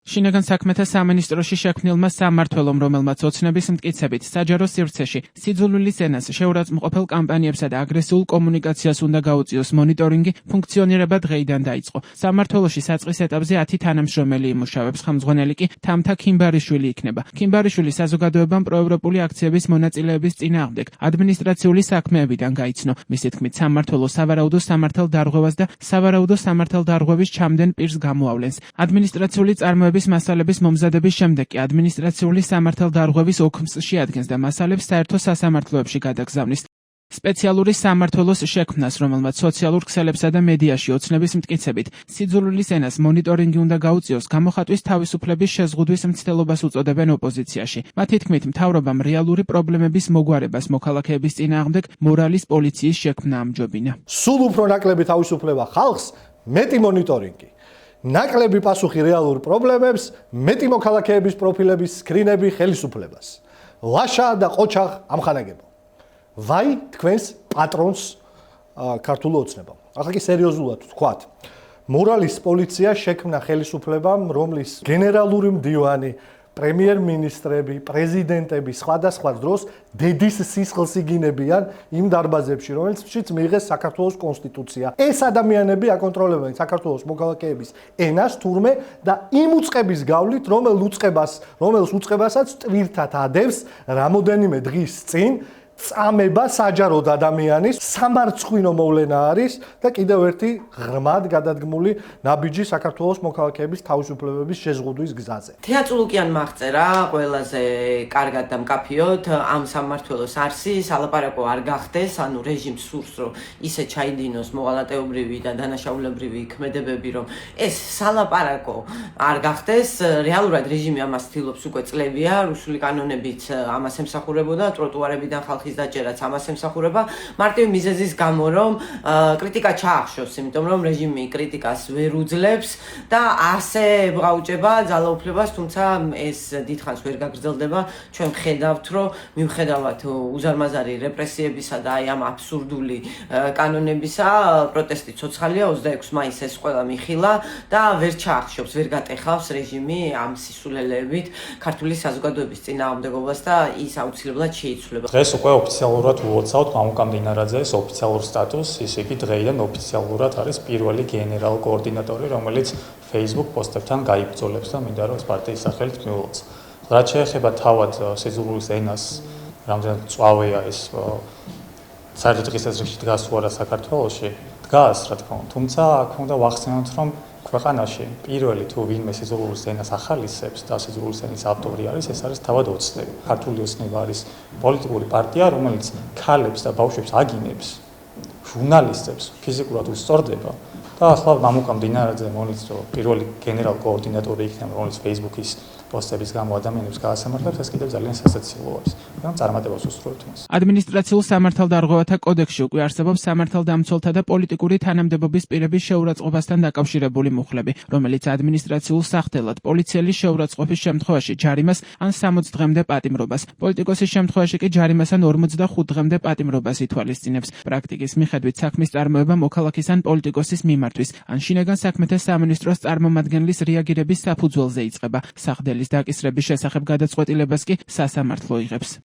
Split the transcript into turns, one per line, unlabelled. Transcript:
შინაგან საქმეთა სამინისტროში შექმნილმა სამმართველომ, რომელმაც ოცნების მტკიცებით საჯარო სივრცეში სიძულვილის ენას შეურაცხმყოფელ კამპანიებსა და აგრესიულ კომუნიკაციას უნდა გაუწიოს მონიტორინგი, ფუნქციონირება დღეიდან დაიწყო. სამმართველოში საწყის ეტაპზე 10 თანამშრომელი იმუშავებს, ხელმძღვანელი კი თამთა ქიმბარიშვილი იქნება. ქიმბარიშვილი საზოგადოებამ პროევროპული აქციების მონაწილეების წინააღმდეგ ადმინისტრაციული საქმეებიდან გაიცნო. მისი თქმით, სამმართველო სავარაუდო სამართალ დარღვევას და სავარაუდო სამართალ დარღვევის ჩამდენ პირს გამოავლენს. ადმინისტრაციული წარმოების მასალების მომზადების შემდეგ კი ადმინისტრაციული სამართალ დარღვევის ოქმს შეადგენს და მასალებს საერთო სასამართლოებში გადაგზავნის. სპეციალური სამმართველოს შექმნას, რომელმაც სოციალურ ქსელებსა და მედიაში ოცნების მტკიცებით სიძულვილის ენას მონიტორინგი უნდა გაუწიოს, გამოხატვის თავისუფლების შეზღუდვის მცდელობას უწოდებენ ოპოზიციაში. მათი თქმით, მთავრობამ რეალური პრობლემების მოგვარებას მოქალაქეების წინააღმდეგ მორალის პოლიციის შექმნა ამჯობინა.
სულ უფრო ნაკლები თავისუფლება ხალხს, მეტი მონიტორინგი. ნაკლები პასუხი რეალურ პრობლემებს, მეტი მოქალაქეების პროფილების სკრინები ხელისუფლებას. ლაშა და ყოჩაღ ამხანაგებო. ვაი თქვენს პატრონს ქართულ ოცნებამ. ახლა კი სერიოზულად ვთქვათ. მორალის პოლიცია შექმნა ხელისუფლებამ, რომლის გენერალური მდივანი, პრემიერ-მინისტრები, პრეზიდენტები სხვადასხვა დროს დედის სისხლს იგინებიან იმ დარბაზებში, რომელშიც მიიღეს საქართველოს კონსტიტუცია. ეს ადამიანები აკონტროლებენ საქართველოს მოქალაქეების ენას, თურმე და იმ უწყების გავლით, რომელს უწყებასაც ტვირთად ადევს რამოდენიმე დღის წინ წამება საჯაროდ ადამიანის სამარცხვინო მოვლენა არის და კიდევ ერთი ღრმად გადადგმული ნაბიჯი საქართველოს მოქალაქეების თავისუფლებების შეზღუდვის გზაზე.
თეატრულუკიან მაღწერა ყველაზე კარგად და მკაფიოდ ამ სამმართველოს არსის ალაპარაკო არ გახდეს, ანუ რეჟიმს სურს რომ ისე ჩაიდინოს მოღალატეობრივი და დანაშაულებრივი ქმედებები, რომ ეს სალაპარაკო არ გახდეს. რეალურად რეჟიმი ამას ცდილობს უკვე წლებია, რუსული კანონებიც ამას ემსახურებოდა, ტროტუარებიდან ხალხი დაჭერაც ამას ემსახურება, მარტივი მიზეზის გამო, რომ კრიტიკა ჩაახშოს, იმიტომ რომ რეჟიმი კრიტიკას ვერ უძლებს და ასე ბრაუჭება ძალაუფლებას, თუმცა ეს დიდხანს ვერ გაგრძელდება. ჩვენ ვხედავთ, რომ მიუხედავად უზარმაზარი რეპრესიებისა და აი ამ აბსურდული კანონებისა, პროტესტი ცოცხალია, 26 მაისს ეს ყველა მიხილა და ვერ ჩაახშობს, ვერ გატეხავს რეჟიმი ამ სისულელეებით ქართული საზოგადოების წინააღმდეგობას და ის აუცილებლად შეიცვლება.
დღეს უკვე ოფიციალურად უოცავთ მამუკა მდინარაძეს ოფიციალურ სტატუსს, ის იგი დღეიდან ოფიციალურად არის პირველი გენერალ კოორდინატორი, რომელიც Facebook პოსტებთან გაიბრძოლებს და მინდა რომ პარტიის სახელით მიულოც. რაც შეეხება თავად სიძულვილის ენას, რამდენად მწვავეა ეს საერთო დღის აზრში დგას თუ არა საქართველოში, დგას რა თქმა უნდა, თუმცა აქ უნდა ვახსენოთ, რომ ქვეყანაში პირველი თუ ვინმე სიძულვილის ენას ახალისებს და სიძულვილის ენის ავტორი არის, ეს არის თავად ოცნები. ქართული ოცნება არის პოლიტიკური პარტია, რომელიც ქალებს და ბავშვებს აგინებს, ჟურნალისტებს ფიზიკურად უსწორდება და ახლა მამუკა მდინარაძე მომից რომ პირველი გენერალ კოორდინატორი იქნება, რომელიც Facebook-ის პოსტების გამო ადამიანებს გაასამართლებს, ეს კიდევ ძალიან სასაცილოა. მაგრამ წარმატებას უსურვებთ მას.
ადმინისტრაციულ სამართალდარღვევათა კოდექსში უკვე არსებობს სამართალდამცველთა და პოლიტიკური თანამდებობის პირების შეურაცხყოფასთან დაკავშირებული მუხლები, რომელიც ადმინისტრაციულ სახდელად პოლიციელის შეურაცხყოფის შემთხვევაში ჯარიმას ან 60 დღემდე პატიმრობას, პოლიტიკოსის შემთხვევაში კი ჯარიმას ან 45 დღემდე პატიმრობას ითვალისწინებს. პრაქტიკის მიხედვით საქმის წარმოება მოქალაქის ან პოლიტიკოსის მიმართვის, ან შინაგან საქმეთა სამინისტროს წარმომადგენლის რეაგირების საფუძველზე იწყება. სახდელის დაკისრების შესახებ გადაწყვეტილებას კი სასამართლო იღებს.